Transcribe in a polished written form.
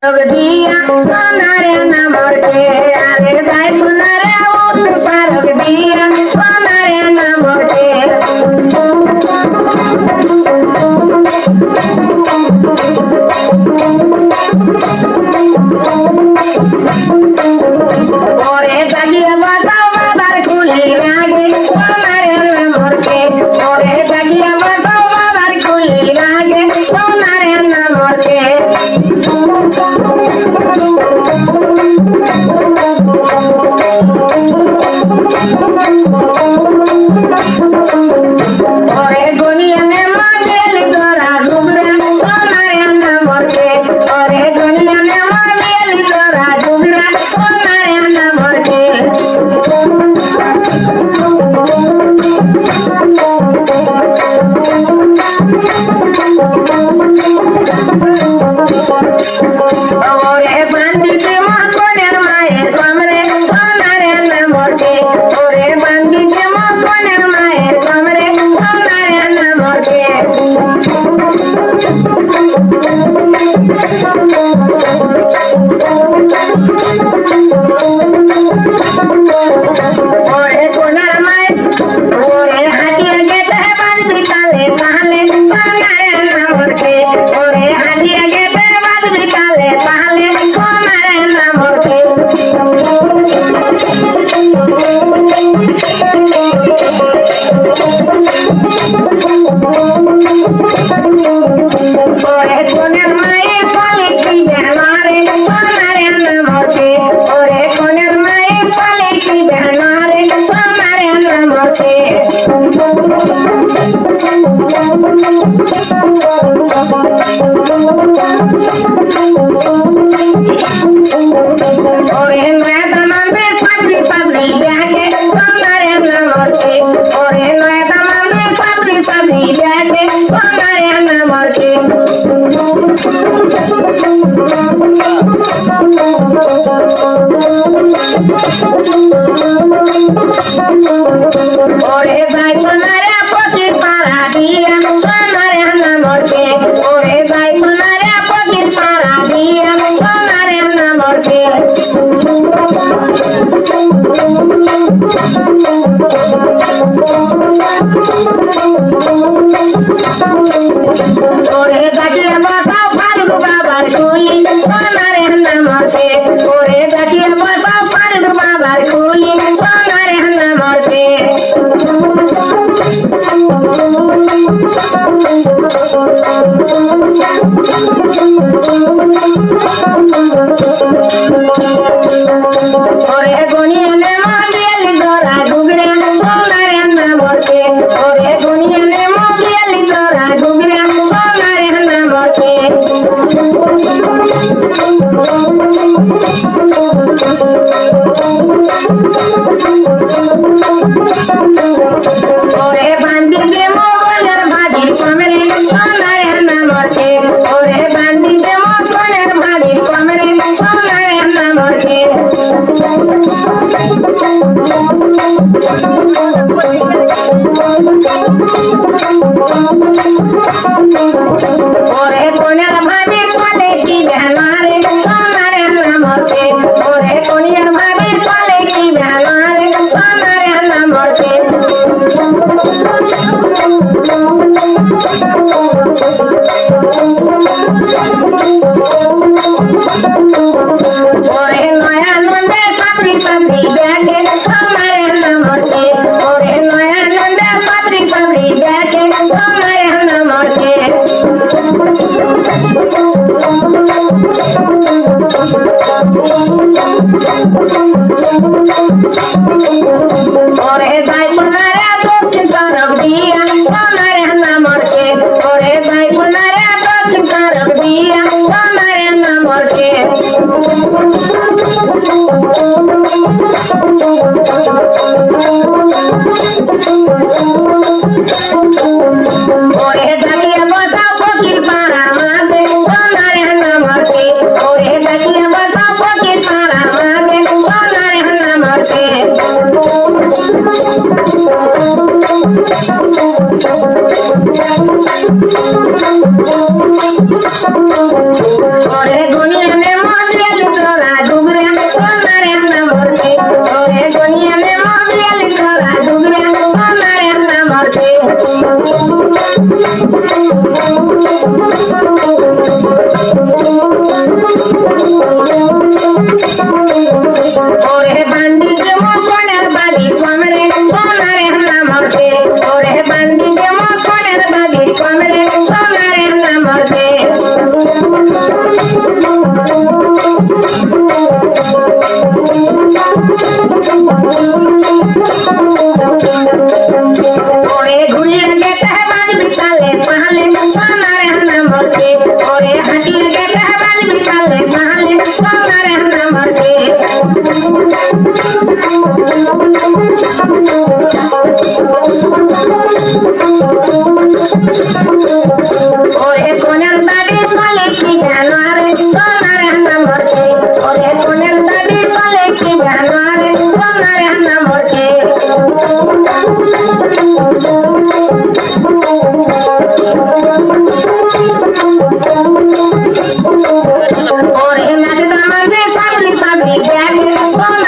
dia sonare namorke are dai sonare ut sarok dia sonare namorke ore dagiya batao babar kuli lage sonare namorke ore dagiya batao babar kuli lage sonare namorke ore goniya me model dora gubra sonare namorke ore goniya me model dora gubra sonare namorke ore bandite makoner mayer kamre sonare namorke ore bandite makoner mayer kamre sonare namorke ore konar mayer ore hadiya gete bad bitale tahle sonare namorke ore hadiya gete bad bitale tahle sonare namorke ore konar mayer pale ki behnare sonare namorke ore konar mayer pale ki behnare sonare namorke ore noyata mambe sabri sabri jaake sonare namorke ore noyata mambe sabri sabri jaake sonare namorke ore dai sonare potir para dia sonare namorke ore dai sonare potir para dia sonare namorke ore dagiya basao fargu babar kuli sonare namorke ore dagiya basao fargu babar kuli sonare namorke ore goniya me model dora gubra sonare namorke ore goniya me model dora gubra sonare namorke ore bandite mogoler bhadir kamre sonare namorke ore bandite mogoler bhadir kamre sonare namorke ore konar bhabir pale ki behnare sonare namorke ore konar bhabir pale ki behnare sonare namorke ore noya nonde sabri sabri jaake sonare namorke ore noya nonde sabri sabri jaake sonare namorke ore dai sonare potir sarok dia sonare namorke ore dai sonare potir sarok dia sonare namorke ore dagiya basao potir para mate sonare namorke ore dagiya basao potir para mate sonare namorke ore goniya me के ओरे हटिया गेटे बाजबी ताले ताले Sonare number के ओरे Conor बाड़ी पाले की जानवारे सोनारे नंबर के ओरे कोनर बाड़ी पाले की जानवारे सोनारे नंबर के ओरे नाचदा मजे साबली साबली जागे सोना